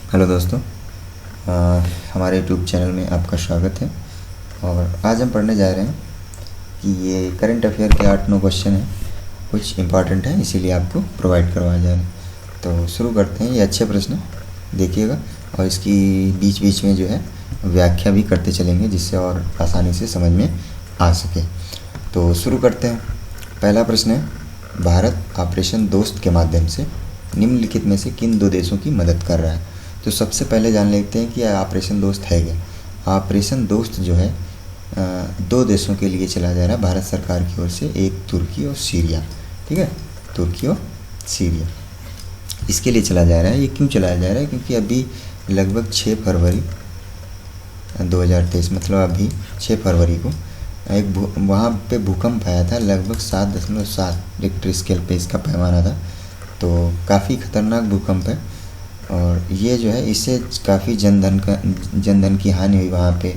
Hello दोस्तों, हमारे YouTube channel में आपका स्वागत है। और आज हम पढ़ने जा रहे हैं कि ये करंट अफेयर के 8-9 क्वेश्चन हैं, कुछ इम्पॉर्टेंट हैं, इसीलिए आपको प्रोवाइड करवाया जा रहा है। तो शुरू करते हैं। ये अच्छे प्रश्न देखिएगा और इसकी बीच बीच में जो है व्याख्या भी करते चलेंगे, जिससे और आसानी से समझ में आ सके। तो शुरू करते हैं। पहला प्रश्न है, भारत ऑपरेशन दोस्त के माध्यम से निम्नलिखित में से किन दो देशों की मदद कर रहा है। तो सबसे पहले जान लेते हैं कि ऑपरेशन दोस्त है क्या। ऑपरेशन दोस्त जो है दो देशों के लिए चला जा रहा है भारत सरकार की ओर से, एक तुर्की और सीरिया। ठीक है, तुर्की और सीरिया इसके लिए चला जा रहा है। ये क्यों चलाया जा रहा है? क्योंकि अभी लगभग 6 फरवरी 2023 मतलब अभी 6 फरवरी को एक वहाँ पे भूकंप आया था। लगभग 7.7 रिक्टर स्केल पे इसका पैमाना था। तो काफ़ी ख़तरनाक भूकंप है और ये जो है इससे काफ़ी जनधन की हानि हुई। वहाँ पे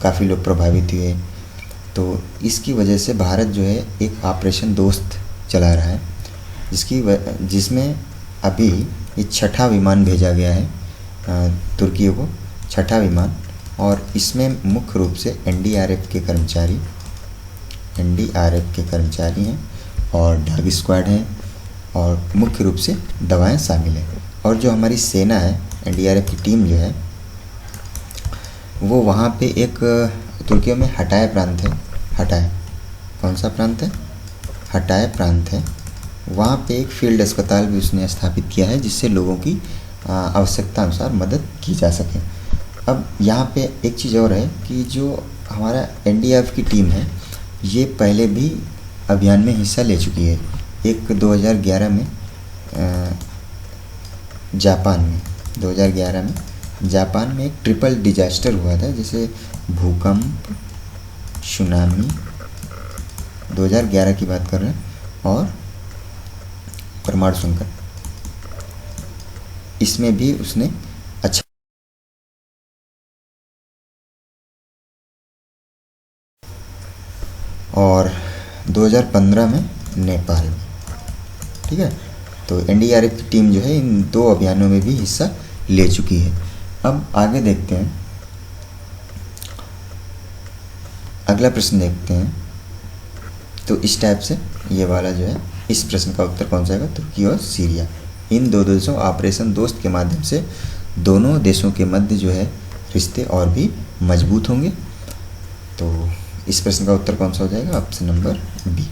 काफ़ी लोग प्रभावित हुए। तो इसकी वजह से भारत जो है एक ऑपरेशन दोस्त चला रहा है, जिसमें अभी ये 6ठा विमान भेजा गया है तुर्की को, 6ठा विमान। और इसमें मुख्य रूप से एनडीआरएफ के कर्मचारी हैं और डॉग स्क्वाड हैं और मुख्य रूप से दवाएं शामिल हैं। और जो हमारी सेना है, एनडीआरएफ की टीम जो है वो वहाँ पे एक तुर्की में हटाय प्रांत है। हटाय कौन सा प्रांत है? हटाय प्रांत है। वहाँ पे एक फील्ड अस्पताल भी उसने स्थापित किया है, जिससे लोगों की आवश्यकता अनुसार मदद की जा सके। अब यहाँ पे एक चीज़ और है कि जो हमारा एनडीआरएफ की टीम है ये पहले भी अभियान में हिस्सा ले चुकी है। एक 2011 में जापान में एक ट्रिपल डिजास्टर हुआ था, जैसे भूकंप, सुनामी, 2011 की बात कर रहे हैं, और परमाणु संकट। इसमें भी उसने अच्छा और 2015 में नेपाल में। ठीक है, तो एनडीआरएफ की टीम जो है इन दो अभियानों में भी हिस्सा ले चुकी है। अब आगे देखते हैं, अगला प्रश्न देखते हैं। तो इस टाइप से ये वाला जो है, इस प्रश्न का उत्तर कौन सा आएगा? तुर्की और सीरिया। इन दो देशों ऑपरेशन दोस्त के माध्यम से दोनों देशों के मध्य जो है रिश्ते और भी मजबूत होंगे। तो इस प्रश्न का उत्तर कौन सा हो जाएगा? Option number B.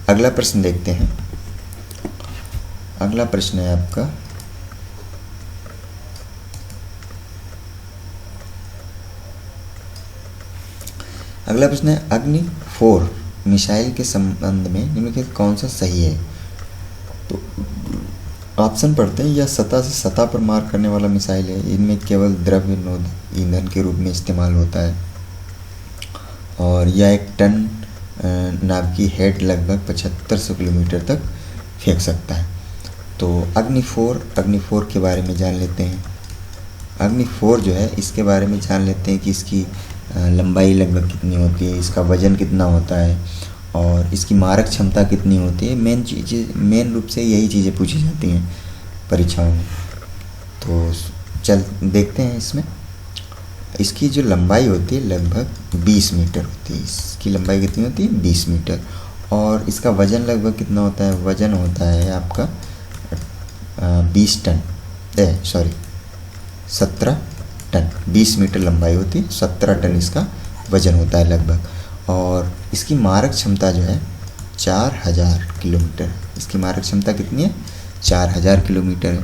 अगला प्रश्न देखते हैं। अगला प्रश्न है आपका, अगला प्रश्न है, अग्नि 4 मिसाइल के संबंध में निम्नलिखित कौन सा सही है? तो ऑप्शन पढ़ते हैं। यह सतह से सतह पर मार करने वाला मिसाइल है। इनमें केवल द्रव्य निरोधक ईंधन के रूप में इस्तेमाल होता है और यह 1 टन नाव की हेड लगभग 7500 किलोमीटर तक फेंक सकता है। तो अग्नि 4 के बारे में जान लेते हैं। अग्नि 4 जो है इसके बारे में जान लेते हैं कि इसकी लंबाई लगभग कितनी होती है, इसका वज़न कितना होता है और इसकी मारक क्षमता कितनी होती है। मेन रूप से यही चीज़ें पूछी जाती हैं परीक्षाओं में। तो चल देखते हैं। इसकी जो लंबाई होती है लगभग 20 मीटर होती है। इसकी लंबाई कितनी होती है? 20 मीटर। और इसका वज़न लगभग कितना होता है? वज़न होता है आपका 17 टन। 20 मीटर लंबाई होती है, 17 टन इसका वज़न होता है लगभग। और इसकी मारक क्षमता जो है 4000 किलोमीटर। इसकी मारक क्षमता कितनी है? 4000 किलोमीटर है।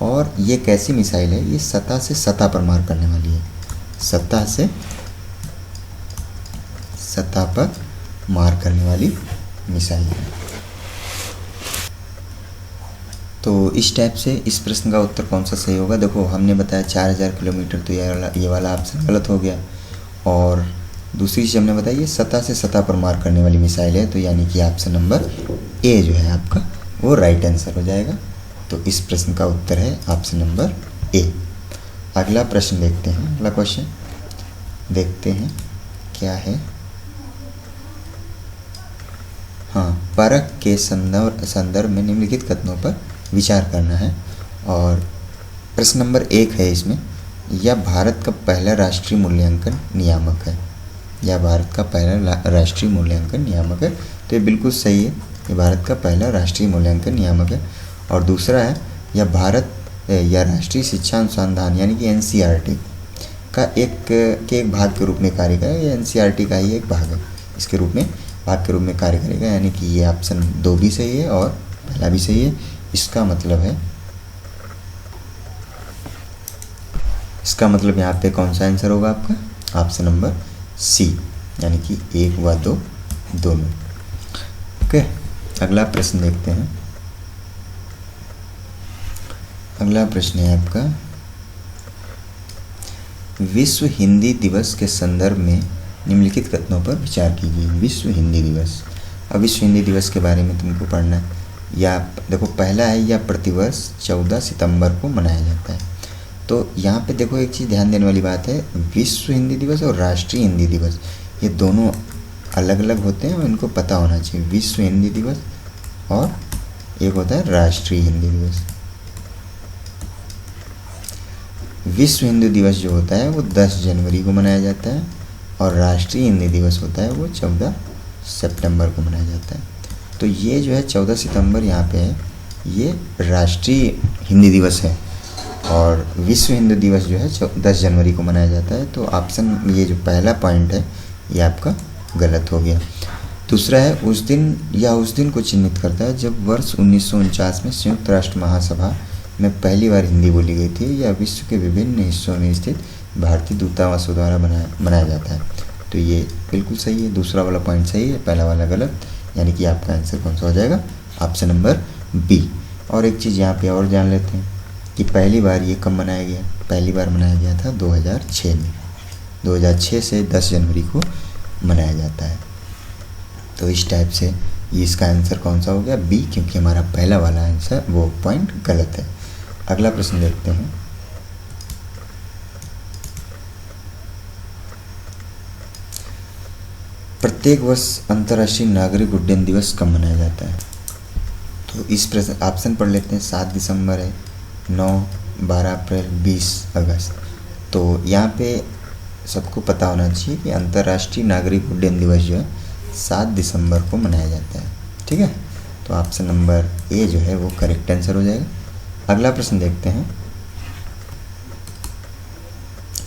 और ये कैसी मिसाइल है? ये सतह से सतह पर मार करने वाली है। सतह से सतह पर मार करने वाली मिसाइल है। तो इस टाइप से इस प्रश्न का उत्तर कौन सा सही होगा? देखो, हमने बताया 4000 किलोमीटर, तो ये वाला ऑप्शन गलत हो गया। और दूसरी चीज़ हमने बताई, ये सतह से सतह पर मार करने वाली मिसाइल है, तो यानी कि ऑप्शन नंबर ए जो है आपका वो राइट आंसर हो जाएगा। तो इस प्रश्न का उत्तर है ऑप्शन नंबर ए। अगला प्रश्न देखते हैं। अगला क्वेश्चन देखते हैं क्या है। हाँ, परख के संदर्भ में निम्नलिखित कथनों पर विचार करना है। और प्रश्न नंबर 1 है इसमें, यह भारत का पहला राष्ट्रीय मूल्यांकन नियामक है। यह भारत का पहला राष्ट्रीय मूल्यांकन नियामक है। तो ये बिल्कुल सही है, ये भारत का पहला राष्ट्रीय मूल्यांकन नियामक है। और दूसरा है, यह भारत या राष्ट्रीय शिक्षा अनुसंधान यानी कि NCERT का एक भाग के रूप में कार्य करेगा। ये NCERT का ही एक भाग है, इसके रूप में भाग के रूप में कार्य करेगा। यानी कि ये ऑप्शन 2 भी सही है और पहला भी सही है। इसका मतलब यहाँ पे कौन सा आंसर होगा आपका? ऑप्शन नंबर C, यानी कि 1 व 2 दोनों। ओके, अगला प्रश्न देखते हैं। अगला प्रश्न है आपका, विश्व हिंदी दिवस के संदर्भ में निम्नलिखित कथनों पर विचार कीजिए। विश्व हिंदी दिवस। अब विश्व हिंदी दिवस के बारे में तुमको पढ़ना है। या देखो, पहला है, यह प्रतिवर्ष 14 सितंबर को मनाया जाता है। तो यहाँ पे देखो, एक चीज़ ध्यान देने वाली बात है, विश्व हिंदी दिवस और राष्ट्रीय हिंदी दिवस ये दोनों अलग अलग होते हैं और इनको पता होना चाहिए। विश्व हिंदी दिवस और एक होता है राष्ट्रीय हिंदी दिवस। विश्व हिंदी दिवस जो होता है वो 10 जनवरी को मनाया जाता है और राष्ट्रीय हिंदी दिवस होता है वो 14 सितंबर को मनाया जाता है। तो ये जो है 14 सितंबर यहाँ पे है, ये राष्ट्रीय हिंदी दिवस है और विश्व हिंदी दिवस जो है 10 जनवरी को मनाया जाता है। तो ऑप्शन, ये जो पहला पॉइंट है ये आपका गलत हो गया। दूसरा है, उस दिन को चिन्हित करता है जब वर्ष 1949 में संयुक्त राष्ट्र महासभा में पहली बार हिंदी बोली गई थी। यह विश्व के विभिन्न हिस्सों में स्थित भारतीय दूतावासों द्वारा मनाया जाता है। तो ये बिल्कुल सही है, दूसरा वाला पॉइंट सही है, पहला वाला गलत। यानी कि आपका आंसर कौन सा हो जाएगा? Option number B। और एक चीज़ यहाँ पे और जान लेते हैं कि पहली बार ये कब मनाया गया? पहली बार मनाया गया था 2006 में। 2006 से 10 जनवरी को मनाया जाता है। तो इस टाइप से ये इसका आंसर कौन सा हो गया? B, क्योंकि हमारा पहला वाला आंसर वो पॉइंट गलत है। अगला प्रश्न देखते हैं। प्रत्येक वर्ष अंतर्राष्ट्रीय नागरिक उड्डयन दिवस कब मनाया जाता है? तो इस प्रश्न ऑप्शन पढ़ लेते हैं। 7 दिसंबर है, 9, 12 अप्रैल, 20 अगस्त। तो यहाँ पे सबको पता होना चाहिए कि अंतर्राष्ट्रीय नागरिक उड्डयन दिवस जो है 7 दिसंबर को मनाया जाता है। ठीक है, तो ऑप्शन नंबर A जो है वो करेक्ट आंसर हो जाएगा। अगला प्रश्न देखते हैं।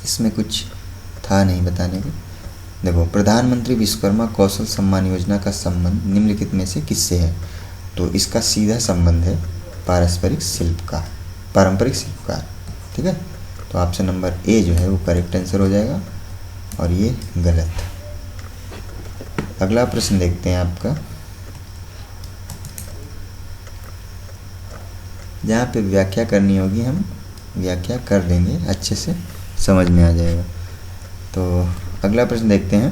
इसमें कुछ था नहीं बताने को। देखो, प्रधानमंत्री विश्वकर्मा कौशल सम्मान योजना का संबंध निम्नलिखित में से किससे है? तो इसका सीधा संबंध है पारंपरिक शिल्पकार। ठीक है, तो ऑप्शन नंबर A जो है वो करेक्ट आंसर हो जाएगा और ये गलत। अगला प्रश्न देखते हैं आपका, जहाँ पे व्याख्या करनी होगी हम व्याख्या कर देंगे, अच्छे से समझ में आ जाएगा। तो अगला प्रश्न देखते हैं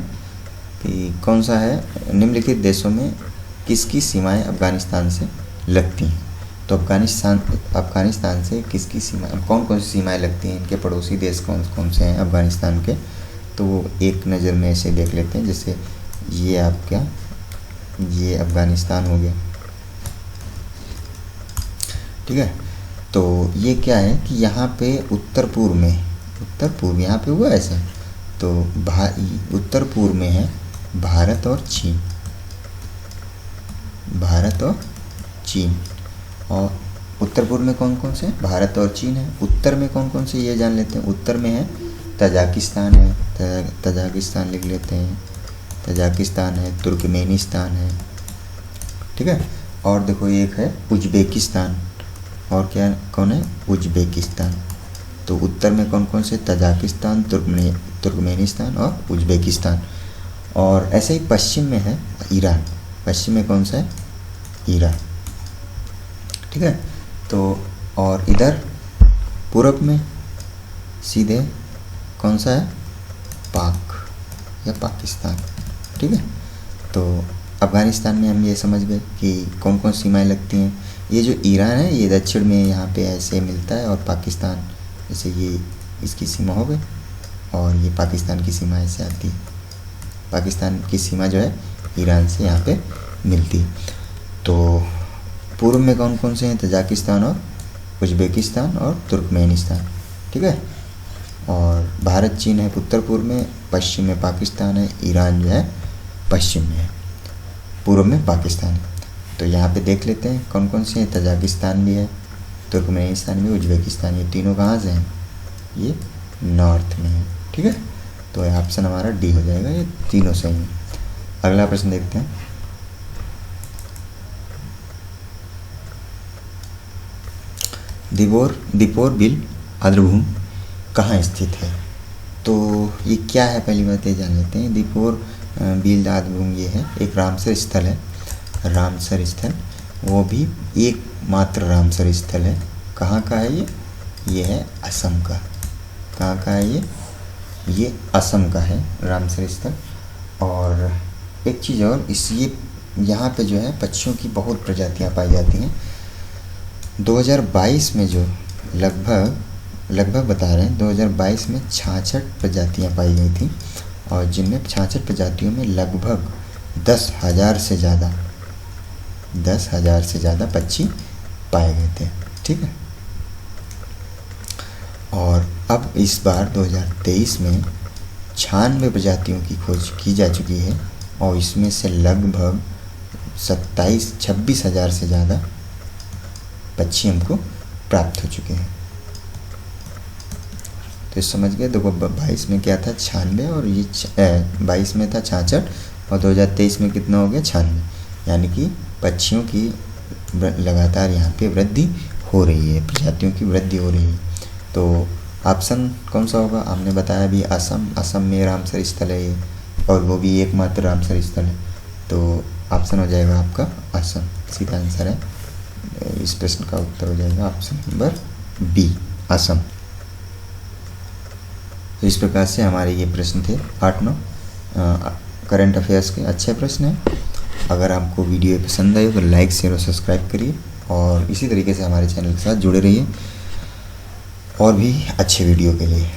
कि कौन सा है, निम्नलिखित देशों में किसकी सीमाएं अफगानिस्तान से लगती हैं? तो अफगानिस्तान से किसकी सीमाएं, कौन कौन सी सीमाएं लगती हैं? इनके पड़ोसी देश कौन कौन से हैं अफगानिस्तान के? तो वो एक नज़र में ऐसे देख लेते हैं। जैसे ये अफगानिस्तान हो गया। ठीक है, तो ये क्या है कि यहाँ पे उत्तर पूर्व यहाँ पे हुआ ऐसा। तो उत्तर पूर्व में है भारत और चीन। और उत्तर पूर्व में कौन कौन से? भारत और चीन है। उत्तर में कौन कौन से ये जान लेते हैं। उत्तर में है तजाकिस्तान है, तजाकिस्तान लिख लेते हैं। तजाकिस्तान है, तुर्कमेनिस्तान है। ठीक है, और देखो एक है उज्बेकिस्तान। और क्या कौन है? उज्बेकिस्तान। तो उत्तर में कौन कौन से? तजाकिस्तान, तुर्कमेनिस्तान और उज्बेकिस्तान। और ऐसे ही पश्चिम में है ईरान। पश्चिम में कौन सा है? ईरान। ठीक है, तो और इधर पूरब में सीधे कौन सा है? पाक या पाकिस्तान। ठीक है, तो अफ़गानिस्तान में हम ये समझ गए कि कौन कौन सीमाएं लगती हैं। ये जो ईरान है ये दक्षिण में यहाँ पे ऐसे मिलता है, और पाकिस्तान जैसे ये इसकी सीमा हो गई, और ये पाकिस्तान की सीमा ऐसे आती है। पाकिस्तान की सीमा जो है ईरान से यहाँ पे मिलती है। तो पूर्व में कौन कौन से हैं? तजाकिस्तान और उज्बेकिस्तान और तुर्कमेनिस्तान, ठीक है। और भारत चीन है उत्तर पूर्व में, पश्चिम में पाकिस्तान है, ईरान जो है पश्चिम में है, पूर्व में पाकिस्तान है। तो यहाँ पे देख लेते हैं कौन कौन से हैं। तजाकिस्तान भी है, तुर्कमेनिस्तान भी, उज्बेकिस्तान, ये तीनों कहाँ से हैं, ये नॉर्थ में है, ठीक है। तो ऑप्शन हमारा डी हो जाएगा, ये तीनों सही हैं। अगला प्रश्न देखते हैं। दीपोर बिल आर्द्रभूमि कहाँ स्थित है? तो ये क्या है, पहली बात ये जान लेते हैं। दीपोर बिल आर्द्रभूमि ये है एक रामसर स्थल है, रामसर स्थल, वो भी एकमात्र रामसर स्थल है। कहाँ का है ये है असम का। कहाँ का है ये असम का है रामसर स्थल। और एक चीज़ और, ये यहाँ पे जो है पक्षियों की बहुत प्रजातियाँ पाई जाती हैं। 2022 में जो लगभग बता रहे हैं 2022 में 66 प्रजातियाँ पाई गई थी, और जिनमें 66 प्रजातियों में लगभग 10,000 से ज़्यादा पक्षी पाए गए थे, ठीक है। और अब इस बार 2023 में 96 प्रजातियों की खोज की जा चुकी है, और इसमें से लगभग 26,000 से ज़्यादा पक्षी हमको प्राप्त हो चुके हैं। तो समझ गए। देखो 22 में क्या था 96, और ये 22 में था 66, और 2023 में कितना हो गया 96, यानी कि पक्षियों की लगातार यहाँ पे वृद्धि हो रही है, प्रजातियों की वृद्धि हो रही है। तो ऑप्शन कौन सा होगा, हमने बताया भी असम में रामसर स्थल है ये, और वो भी एकमात्र रामसर स्थल है। तो ऑप्शन हो जाएगा आपका असम, सीधा आंसर है। इस प्रश्न का उत्तर हो जाएगा ऑप्शन नंबर बी, असम। तो इस प्रकार से हमारे ये प्रश्न थे 8-9 करंट अफेयर्स के अच्छे प्रश्न हैं। अगर आपको वीडियो पसंद आई तो लाइक शेयर और सब्सक्राइब करिए, और इसी तरीके से हमारे चैनल के साथ जुड़े रहिए और भी अच्छे वीडियो के लिए।